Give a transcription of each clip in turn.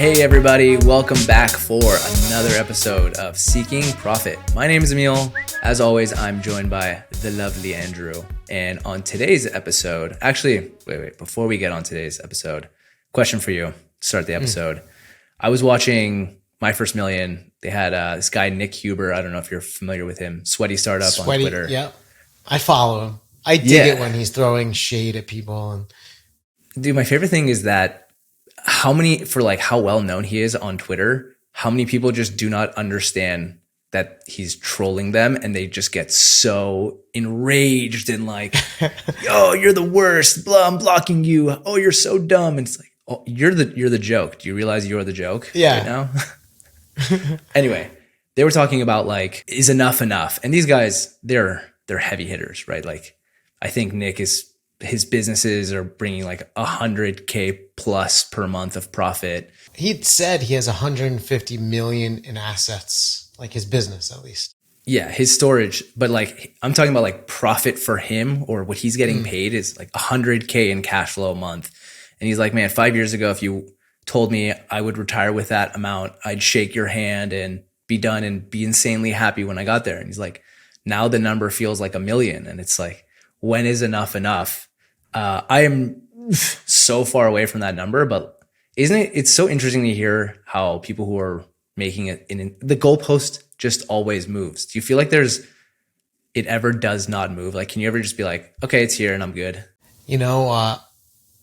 Hey everybody, welcome back for another episode of Seeking Profit. My name is Emil. As always, I'm joined by the lovely Andrew. And on today's episode, before we get on today's episode, question for you to start the episode. I was watching My First Million. They had this guy, Nick Huber. I don't know if you're familiar with him. Sweaty Startup on Twitter. Yeah. I follow him. I dig it when he's throwing shade at people. And dude, my favorite thing is that how well known he is on Twitter, how many people just do not understand that he's trolling them, and they just get so enraged and like, oh, you're the worst, blah, I'm blocking you. Oh, you're so dumb. And it's like, oh, you're the joke. Do you realize you're the joke right now? Anyway, they were talking about like, is enough enough? And these guys, they're heavy hitters, right? Like, I think his businesses are bringing like $100K plus per month of profit. He said he has 150 million in assets, like his business at least. Yeah, his storage. But like, I'm talking about like profit for him, or what he's getting paid is like 100K in cash flow a month. And he's like, man, 5 years ago, if you told me I would retire with that amount, I'd shake your hand and be done and be insanely happy when I got there. And he's like, now the number feels like 1 million. And it's like, when is enough enough? I am so far away from that number, but isn't it? It's so interesting to hear how people who are making it the goalpost just always moves. Do you feel like it ever does not move? Like, can you ever just be like, okay, it's here and I'm good? You know,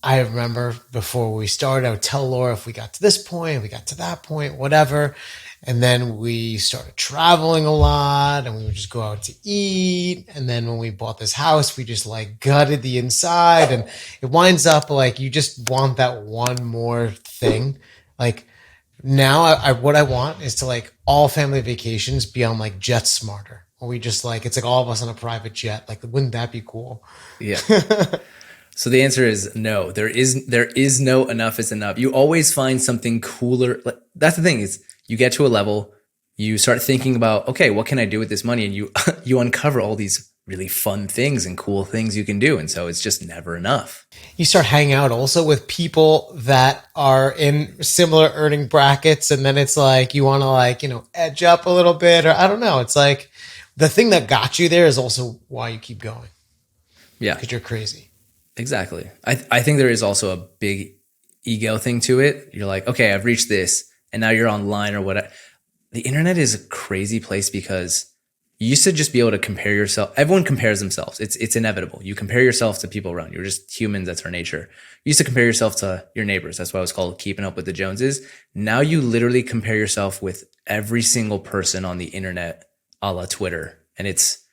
I remember before we started, I would tell Laura if we got to this point, we got to that point, whatever. And then we started traveling a lot and we would just go out to eat. And then when we bought this house, we just like gutted the inside, and it winds up like you just want that one more thing. Like now what I want is to like all family vacations be on like JetSmarter, where we just like, it's like all of us on a private jet. Like, wouldn't that be cool? Yeah. So the answer is no. There is no enough is enough. You always find something cooler. Like, that's the thing is, you get to a level, you start thinking about, okay, what can I do with this money? And you uncover all these really fun things and cool things you can do. And so it's just never enough. You start hanging out also with people that are in similar earning brackets. And then it's like, you want to like, edge up a little bit, or I don't know. It's like the thing that got you there is also why you keep going. Yeah. Because you're crazy. Exactly. I think there is also a big ego thing to it. You're like, okay, I've reached this. And now you're online or whatever. The internet is a crazy place because you used to just be able to compare yourself. Everyone compares themselves. It's inevitable. You compare yourself to people around you. You're just humans. That's our nature. You used to compare yourself to your neighbors. That's why it was called keeping up with the Joneses. Now you literally compare yourself with every single person on the internet, a la Twitter. And it's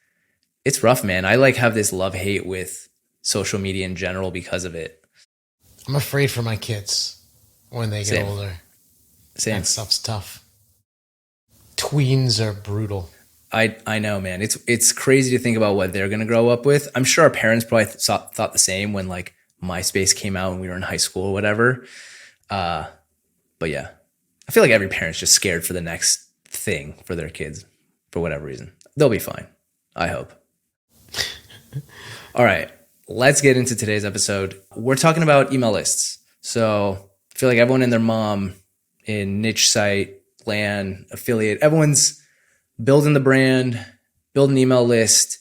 rough, man. I like have this love-hate with social media in general because of it. I'm afraid for my kids when they get older. Same. That stuff's tough. Tweens are brutal. I know, man. It's crazy to think about what they're going to grow up with. I'm sure our parents probably thought the same when like MySpace came out when we were in high school or whatever. But yeah, I feel like every parent's just scared for the next thing for their kids for whatever reason. They'll be fine. I hope. All right, let's get into today's episode. We're talking about email lists. So I feel like everyone and their mom in niche site, land, affiliate, everyone's building the brand, build an email list.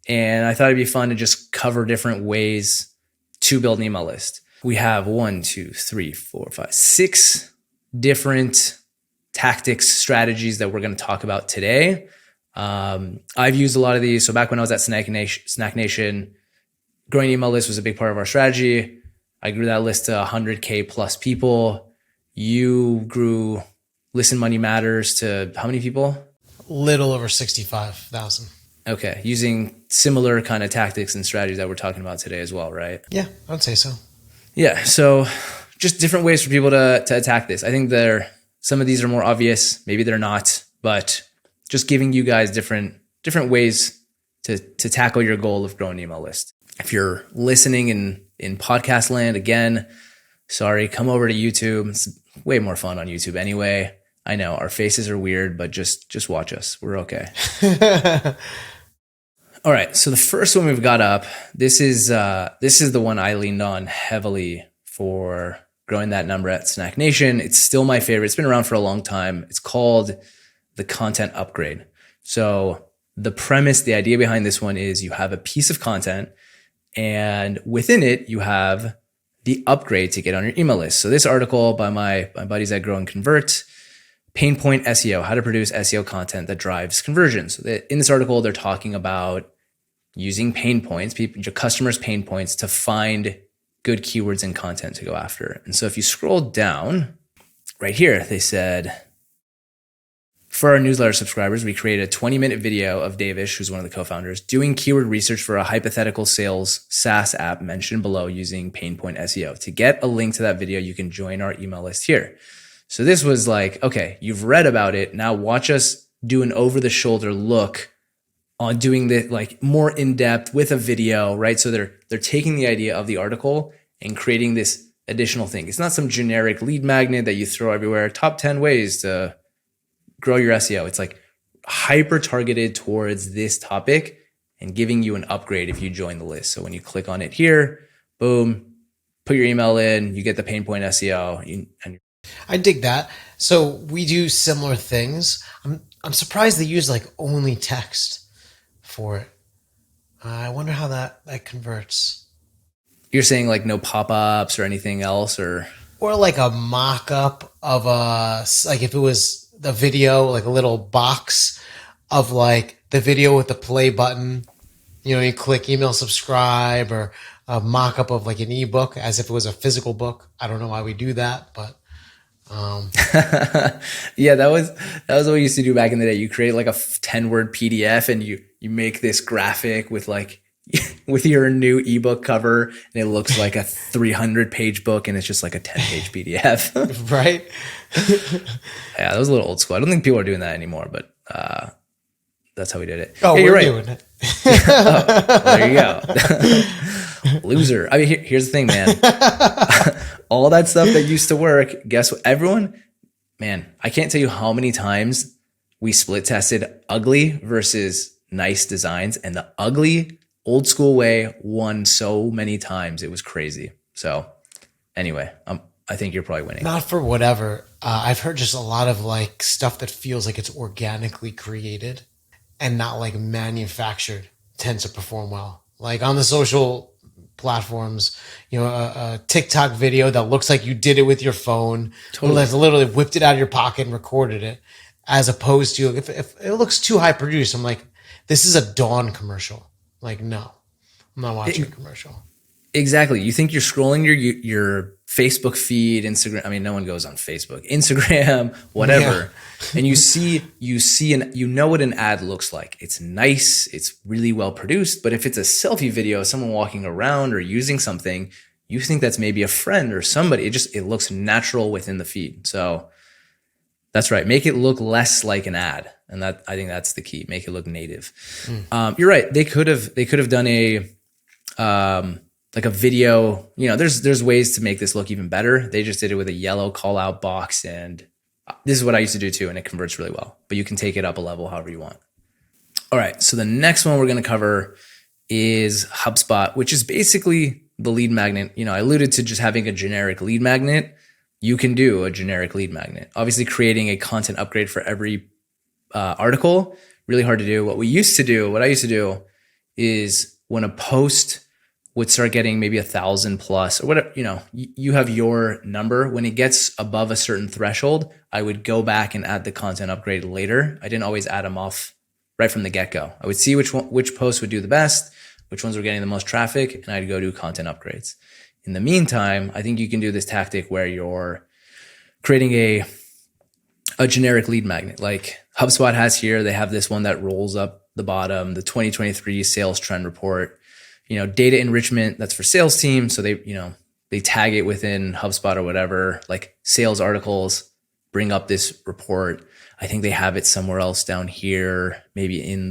And I thought it'd be fun to just cover different ways to build an email list. We have 6 different tactics, strategies that we're going to talk about today. I've used a lot of these. So back when I was at Snack Nation, growing email list was a big part of our strategy. I grew that list to 100K plus people. You grew Listen Money Matters to how many people? Little over 65,000. Okay. Using similar kind of tactics and strategies that we're talking about today as well, right? Yeah, I'd say so. Yeah. So just different ways for people to attack this. I think some of these are more obvious. Maybe they're not, but just giving you guys different ways to tackle your goal of growing an email list. If you're listening in podcast land, again, sorry, come over to YouTube. It's way more fun on YouTube anyway. I know our faces are weird, but just watch us. We're okay. All right. So the first one we've got up, this is the one I leaned on heavily for growing that number at Snack Nation. It's still my favorite. It's been around for a long time. It's called the content upgrade. So the premise, the idea behind this one is you have a piece of content, and within it, you have the upgrade to get on your email list. So this article by my buddies at Grow and Convert, Pain Point SEO, how to produce SEO content that drives conversions. So in this article, they're talking about using pain points, your customers' pain points, to find good keywords and content to go after. And so if you scroll down right here, they said, for our newsletter subscribers, we created a 20-minute video of Davish, who's one of the co-founders, doing keyword research for a hypothetical sales SaaS app mentioned below using Pain Point SEO. To get a link to that video, you can join our email list here. So this was like, okay, you've read about it. Now watch us do an over-the-shoulder look on doing the like more in-depth with a video, right? So they're taking the idea of the article and creating this additional thing. It's not some generic lead magnet that you throw everywhere. Top 10 ways to grow your SEO. It's like hyper targeted towards this topic and giving you an upgrade if you join the list. So when you click on it here, boom, put your email in, you get the Pain Point SEO. I dig that. So we do similar things. I'm surprised they use like only text for it. I wonder how that converts. You're saying like no pop-ups or anything else, or like a mock-up of like if it was the video, like a little box of like the video with the play button, you click email subscribe, or a mock-up of like an ebook as if it was a physical book. I don't know why we do that, but yeah, that was what we used to do back in the day. You create like a 10-word PDF and you make this graphic with like with your new ebook cover, and it looks like a 300-page book, and it's just like a 10-page PDF. Right? Yeah, that was a little old school. I don't think people are doing that anymore, but that's how we did it. Oh, yeah, we're right. doing it. Oh, well, there you go. Loser. I mean, here's the thing, man. All that stuff that used to work, guess what? Everyone, man, I can't tell you how many times we split tested ugly versus nice designs, and the ugly old school way won so many times. It was crazy. So anyway, I think you're probably winning. Not for whatever. I've heard just a lot of like stuff that feels like it's organically created and not like manufactured tends to perform well. Like on the social platforms, a TikTok video that looks like you did it with your phone, totally. Literally whipped it out of your pocket and recorded it, as opposed to if it looks too high produced, I'm like, this is a Dawn commercial. Like, no, I'm not watching a commercial. Exactly. You think you're scrolling your Facebook feed, Instagram. I mean, no one goes on Facebook, Instagram, whatever. Yeah. And you see, and you know what an ad looks like. It's nice. It's really well produced. But if it's a selfie video, someone walking around or using something, you think that's maybe a friend or somebody. It looks natural within the feed. So that's right. Make it look less like an ad. And I think that's the key. Make it look native. You're right. They could have done a video, there's ways to make this look even better. They just did it with a yellow call out box, and this is what I used to do too, and it converts really well, but you can take it up a level however you want. All right. So the next one we're going to cover is HubSpot, which is basically the lead magnet. I alluded to just having a generic lead magnet. You can do a generic lead magnet. Obviously creating a content upgrade for every article, really hard to do. What I used to do is when a post would start getting maybe 1,000 plus or whatever, you have your number. When it gets above a certain threshold, I would go back and add the content upgrade later. I didn't always add them off right from the get-go. I would see which posts would do the best, which ones were getting the most traffic, and I'd go do content upgrades. In the meantime, I think you can do this tactic where you're creating a generic lead magnet. Like HubSpot has here, they have this one that rolls up the bottom, the 2023 sales trend report. Data enrichment, that's for sales team. So they tag it within HubSpot or whatever, like sales articles, bring up this report. I think they have it somewhere else down here, maybe at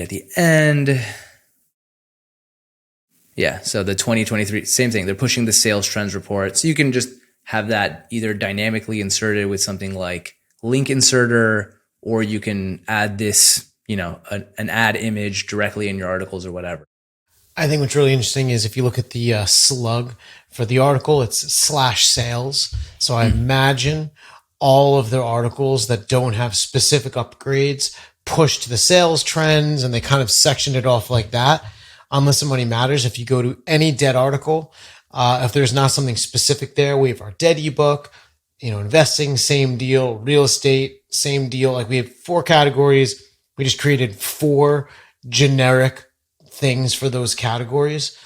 the end. Yeah. So the 2023, same thing. They're pushing the sales trends report. So you can just have that either dynamically inserted with something like link inserter, or you can add this, an ad image directly in your articles or whatever. I think what's really interesting is if you look at the slug for the article, it's slash sales. So I imagine all of their articles that don't have specific upgrades push to the sales trends, and they kind of sectioned it off like that. Unless the money matters, if you go to any debt article, if there's not something specific there, we have our debt ebook, investing, same deal, real estate, same deal. Like we have 4 categories. We just created 4 generic things for those categories.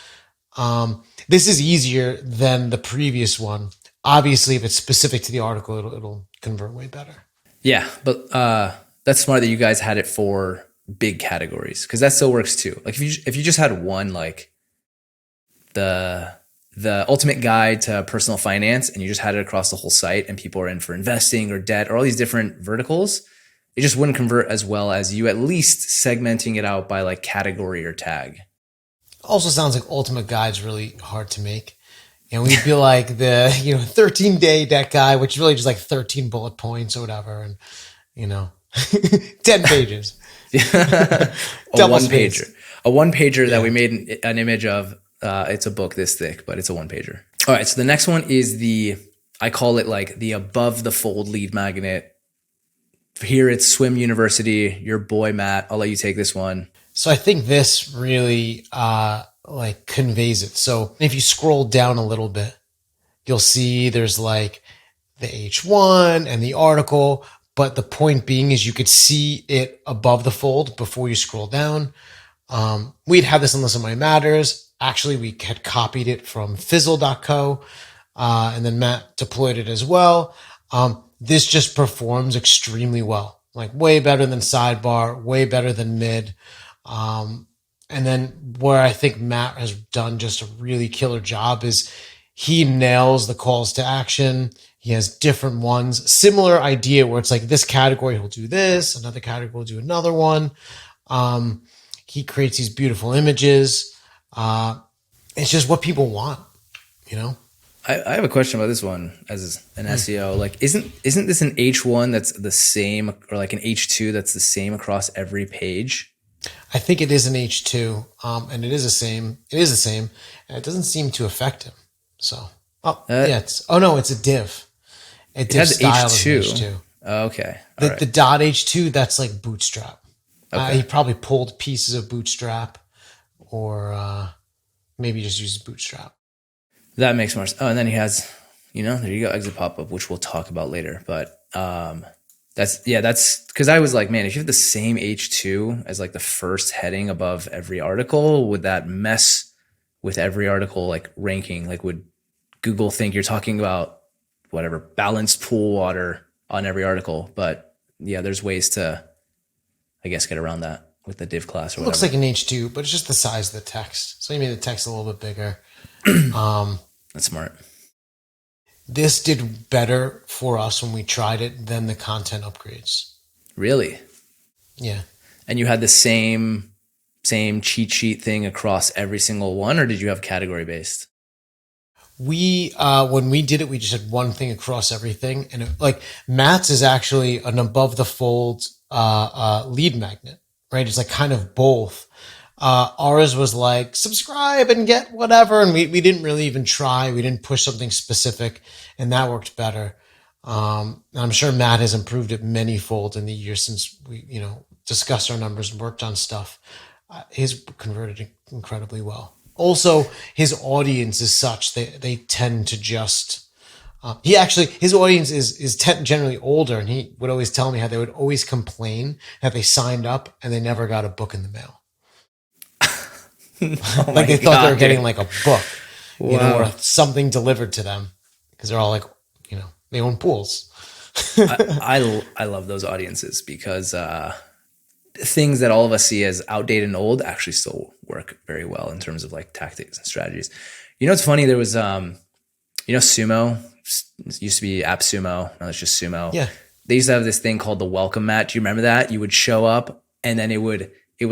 This is easier than the previous one. Obviously, if it's specific to the article, it'll convert way better. Yeah, but that's smart that you guys had it for big categories because that still works too. Like if you just had one, like the ultimate guide to personal finance, and you just had it across the whole site, and people are in for investing or debt or all these different verticals, it just wouldn't convert as well as you at least segmenting it out by like category or tag. Also sounds like ultimate guide's really hard to make. And we'd be like the 13-day debt guide, which is really just like 13 bullet points or whatever, and 10 pages. a Double one spaced. pager, a one pager that we made an image of. It's a book this thick, but it's a one pager. All right. So the next one is I call it like the above the fold lead magnet. Here it's Swim University. Your boy, Matt, I'll let you take this one. So I think this really conveys it. So if you scroll down a little bit, you'll see there's like the H1 and the article, but the point being is you could see it above the fold before you scroll down. We'd have this on Listen Money Matters. Actually, we had copied it from fizzle.co, and then Matt deployed it as well. This just performs extremely well, like way better than Sidebar, way better than Mid. And then where I think Matt has done just a really killer job is he nails the calls to action. He has different ones, similar idea where it's like this category will do this, another category will do another one. He creates these beautiful images. It's just what people want, I have a question about this one as an SEO. Like, isn't this an H1 that's the same, or like an H2 that's the same across every page? I think it is an H2, and it is the same. It is the same, and it doesn't seem to affect him. So, it's a div. It div style H2. is H2. Okay. The dot H2, that's like Bootstrap. Okay. He probably pulled pieces of Bootstrap, or maybe just uses Bootstrap. That makes more sense. Oh, and then he has, there you go, exit pop-up, which we'll talk about later. But that's because I was like, man, if you have the same H2 as like the first heading above every article, would that mess with every article like ranking? Like, would Google think you're talking about whatever balanced pool water on every article? But yeah, there's ways to, I guess, get around that with the div class or whatever. Looks like an H2, but it's just the size of the text. So you made the text a little bit bigger. That's smart. This did better for us when we tried it than the content upgrades. Really? Yeah. And you had the same cheat sheet thing across every single one, or did you have category based? We when we did it, we just had one thing across everything, and Matt's is actually an above the fold lead magnet, right? It's like kind of both. Ours was like subscribe and get whatever, and we didn't really even try. We didn't push something specific, and that worked better. I'm sure Matt has improved it many-fold in the years since we discussed our numbers and worked on stuff. He's converted incredibly well. Also, his audience is such they tend to just. His audience is generally older, and he would always tell me how they would always complain that they signed up and they never got a book in the mail. Like they thought they were getting like a book, or something delivered to them, because they're all like, they own pools. I love those audiences because things that all of us see as outdated and old actually still work very well in terms of like tactics and strategies. It's funny. There was, Sumo. It used to be AppSumo. Now it's just Sumo. Yeah. They used to have this thing called the welcome mat. Do you remember that? You would show up and then it would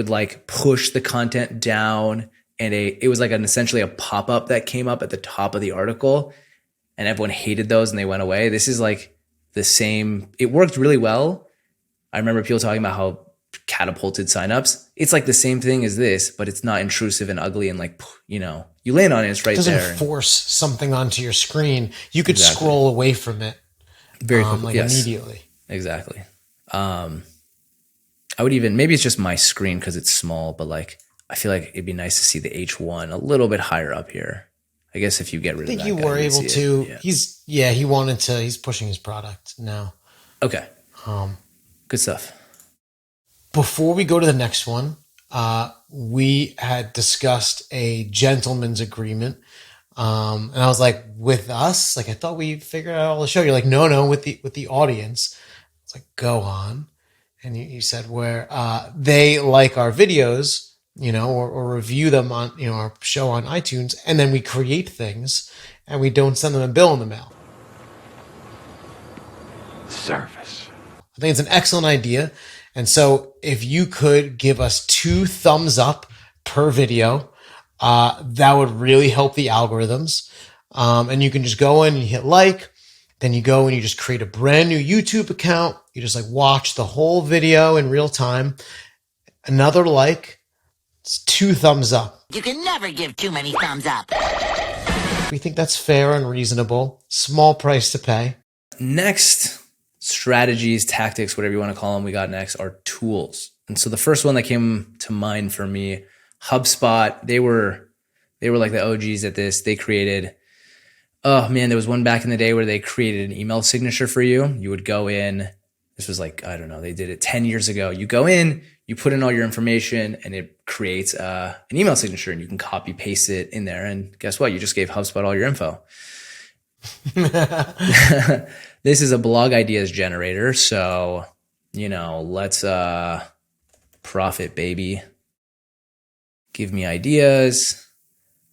like push the content down, and it was like essentially a pop-up that came up at the top of the article, and everyone hated those and they went away. This is like the same. It worked really well. I remember people talking about how catapulted signups. It's like the same thing as this, but it's not intrusive and ugly and like, you know, you land on it, it's right there. It doesn't force something onto your screen. You could scroll away from it very quickly, like immediately. Exactly. I would even, maybe it's just my screen because it's small, but like I feel like it'd be nice to see the H1 a little bit higher up here. I guess if you get rid of that, I think you were able to. Yeah. He's pushing his product now. Okay. Good stuff. Before we go to the next one, we had discussed a gentleman's agreement. And I was like, with us? Like, I thought we figured out all the show. You're like, no, with the audience. It's like, go on. And you said where they like our videos, you know, or review them on, you know, our show on iTunes, and then we create things and we don't send them a bill in the mail. Service. I think it's an excellent idea. And so if you could give us 2 thumbs up per video, that would really help the algorithms. And you can just go in and you hit like, then you go and you just create a brand new YouTube account. You just like watch the whole video in real time. Another like, it's 2 thumbs up. You can never give too many thumbs up. We think that's fair and reasonable. Small price to pay. Next, strategies, tactics, whatever you want to call them, we got next are tools. And so the first one that came to mind for me, HubSpot, they were like the OGs at this. They created, oh man, there was one back in the day where they created an email signature for you. You would go in, this was like, I don't know, they did it 10 years ago. You go in, you put in all your information and it creates an email signature and you can copy paste it in there. And guess what? You just gave HubSpot all your info. This is a blog ideas generator. So, you know, let's profit, baby. Give me ideas.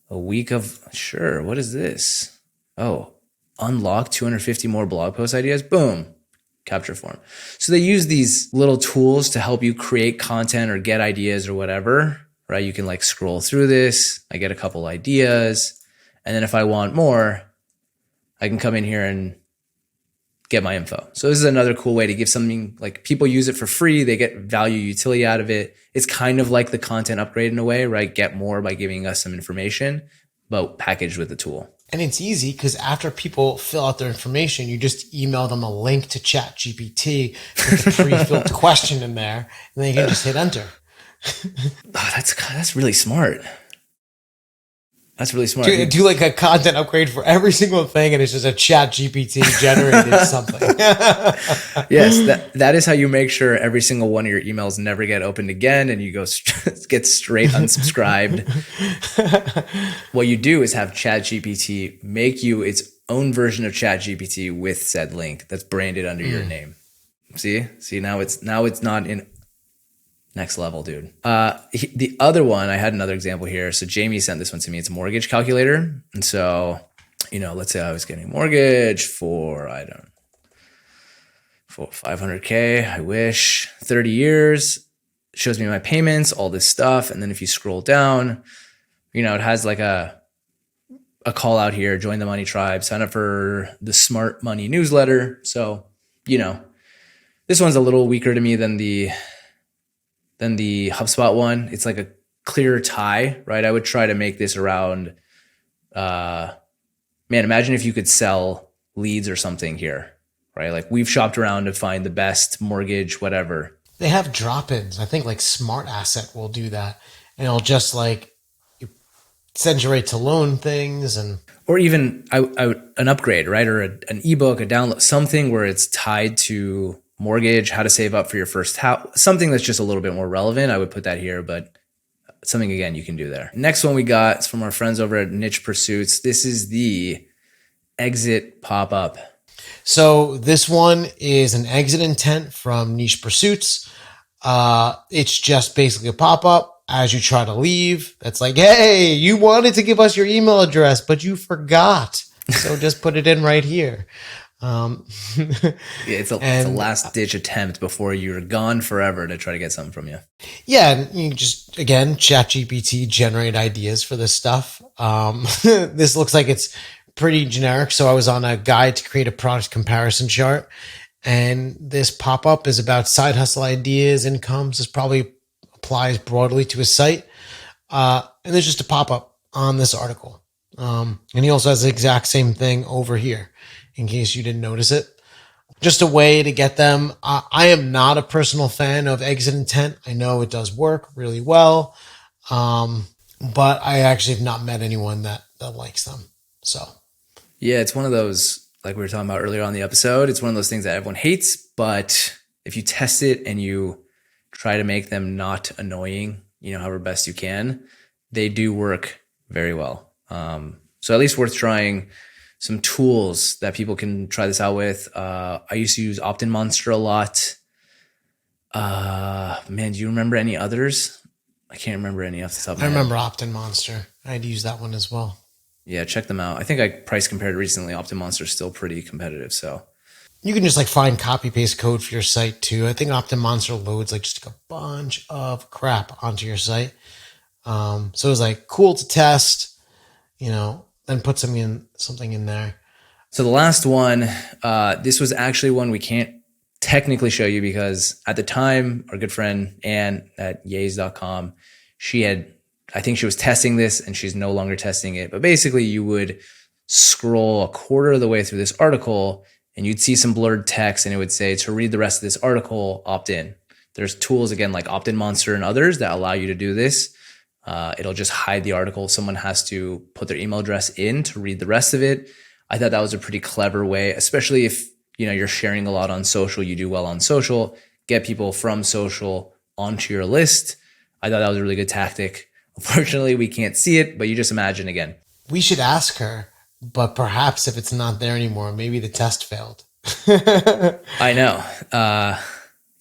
A week of, sure. What is this? Oh, unlock 250 more blog post ideas. Boom. Capture form. So they use these little tools to help you create content or get ideas or whatever, right? You can like scroll through this. I get a couple ideas. And then if I want more, I can come in here and get my info. So this is another cool way to give something, like people use it for free. They get value utility out of it. It's kind of like the content upgrade in a way, right? Get more by giving us some information, but packaged with the tool. And it's easy because after people fill out their information, you just email them a link to ChatGPT with a pre-filled question in there, and then you can just hit enter. Oh, that's really smart. That's really smart. Do like a content upgrade for every single thing, and it's just a ChatGPT generated something. Yes, that is how you make sure every single one of your emails never get opened again, and you get straight unsubscribed. What you do is have ChatGPT make you its own version of ChatGPT with said link that's branded under your name. See, now it's not in. Next level, dude. The other one, I had another example here. So Jamie sent this one to me. It's a mortgage calculator. And so, you know, let's say I was getting a mortgage for 500K, I wish, 30 years. It shows me my payments, all this stuff. And then if you scroll down, you know, it has like a call out here, join the Money Tribe, sign up for the Smart Money newsletter. So, you know, this one's a little weaker to me than the HubSpot one. It's like a clear tie, right? I would try to make this around, man, imagine if you could sell leads or something here, right? Like we've shopped around to find the best mortgage, whatever. They have drop-ins. I think like Smart Asset will do that. And it'll just like send you right to loan things and. Or even an upgrade, right? Or an ebook, a download, something where it's tied to mortgage, how to save up for your first house, something that's just a little bit more relevant. I would put that here, but something again you can do there. Next one we got is from our friends over at Niche Pursuits. This is the exit pop-up. So this one is an exit intent from Niche Pursuits. It's just basically a pop-up as you try to leave. That's like, hey, you wanted to give us your email address, but you forgot. So just put it in right here. It's a last ditch attempt before you're gone forever to try to get something from you. Yeah. And you just, again, ChatGPT generate ideas for this stuff. This looks like it's pretty generic. So I was on a guide to create a product comparison chart, And this pop-up is about side hustle ideas, incomes. This probably applies broadly to his site. And there's just a pop-up on this article. And he also has the exact same thing over here, in case you didn't notice it. Just a way to get them. I am not a personal fan of exit intent. I know it does work really well. But I actually have not met anyone that likes them. So, yeah, it's one of those, like we were talking about earlier on the episode, it's one of those things that everyone hates, but if you test it and you try to make them not annoying, however best you can, they do work very well. So at least worth trying. Some tools that people can try this out with. I used to use Opt-in Monster a lot. Man, do you remember any others? I can't remember any off the top of my head. I remember Opt-in Monster. I had to use that one as well. Yeah, check them out. I think I price compared recently. Opt-in Monster is still pretty competitive. So you can just find copy paste code for your site too. I think Opt-in Monster loads just a bunch of crap onto your site. So it was cool to test, then put something in there. So the last one, this was actually one we can't technically show you because at the time, our good friend Anne at yays.com, I think she was testing this and she's no longer testing it. But basically you would scroll a quarter of the way through this article and you'd see some blurred text and it would say, to read the rest of this article, opt in. There's tools, again, like Opt-in Monster and others that allow you to do this. It'll just hide the article. Someone has to put their email address in to read the rest of it. I thought that was a pretty clever way, especially if you're sharing a lot on social, you do well on social, get people from social onto your list. I thought that was a really good tactic. Unfortunately, we can't see it, but you just imagine again. We should ask her, but perhaps if it's not there anymore, maybe the test failed. I know.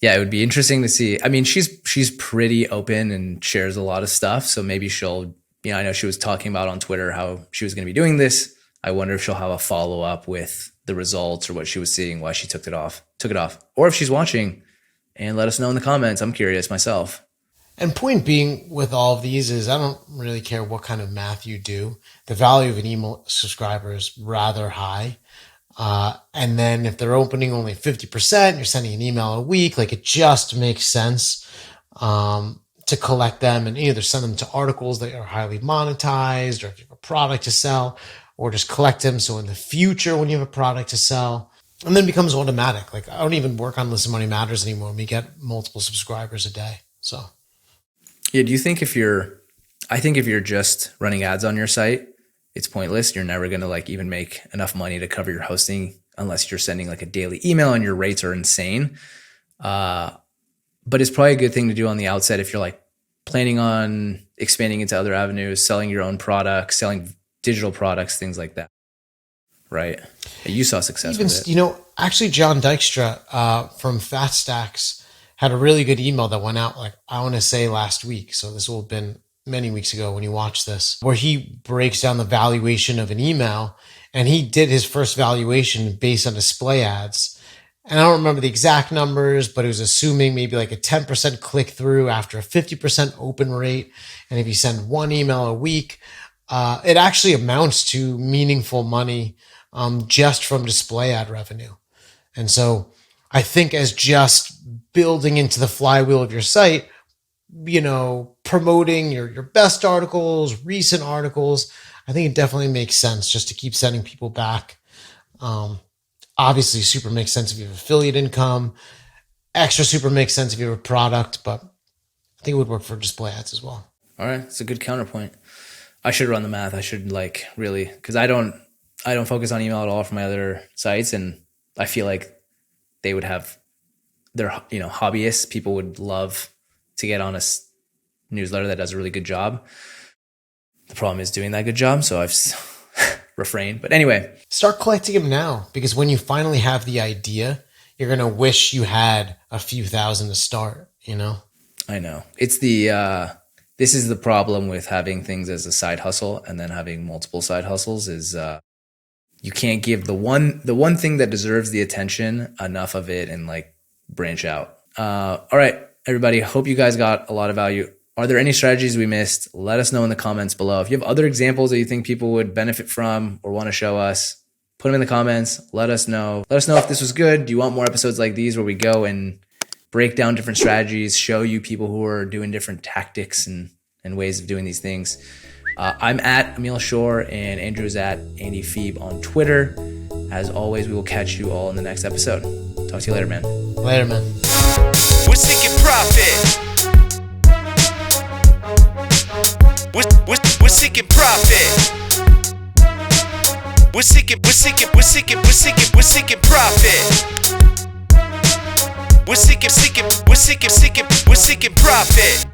Yeah, it would be interesting to see. I mean, she's pretty open and shares a lot of stuff. So maybe she'll, I know she was talking about on Twitter how she was going to be doing this. I wonder if she'll have a follow up with the results or what she was seeing, why she took it off, or if she's watching and let us know in the comments. I'm curious myself. And point being with all of these is I don't really care what kind of math you do. The value of an email subscriber is rather high. And then if they're opening only 50%, you're sending an email a week, it just makes sense to collect them and either send them to articles that are highly monetized, or if you have a product to sell, or just collect them. So in the future, when you have a product to sell, and then it becomes automatic. I don't even work on Listen Money Matters anymore. We get multiple subscribers a day. So yeah, do you think if you're just running ads on your site, it's pointless. You're never going to even make enough money to cover your hosting unless you're sending a daily email and your rates are insane. But it's probably a good thing to do on the outset if you're planning on expanding into other avenues, selling your own products, selling digital products, things like that. Right. You saw success with it. Actually John Dykstra from Fat Stacks had a really good email that went out I want to say last week. So this will have been many weeks ago when you watch this, where he breaks down the valuation of an email, and he did his first valuation based on display ads. And I don't remember the exact numbers, but it was assuming maybe a 10% click through after a 50% open rate. And if you send one email a week, it actually amounts to meaningful money just from display ad revenue. And so I think as just building into the flywheel of your site, promoting your best articles, recent articles, I think it definitely makes sense just to keep sending people back. Obviously, super makes sense if you have affiliate income. Extra super makes sense if you have a product, but I think it would work for display ads as well. All right, it's a good counterpoint. I should run the math. I should really, because I don't focus on email at all for my other sites, and I feel like they would have their hobbyists. People would love to get on a newsletter that does a really good job. The problem is doing that good job, so I've refrained. But anyway, start collecting them now, because when you finally have the idea, you're gonna wish you had a few thousand to start. I know it's this is the problem with having things as a side hustle and then having multiple side hustles is you can't give the one thing that deserves the attention enough of it and branch out. All right, everybody, hope you guys got a lot of value. Are there any strategies we missed? Let us know in the comments below. If you have other examples that you think people would benefit from or want to show us, Put them in the comments. Let us know. Let us know if this was good. Do you want more episodes like these where we go and break down different strategies, show you people who are doing different tactics and ways of doing these things? I'm at Emil Shore and Andrew's at Andy Phoebe on Twitter. As always, we will catch you all in the next episode. Talk to you later, man. Later, man. We're seeking profit. We're seeking profit. We're seeking profit. We're seeking profit.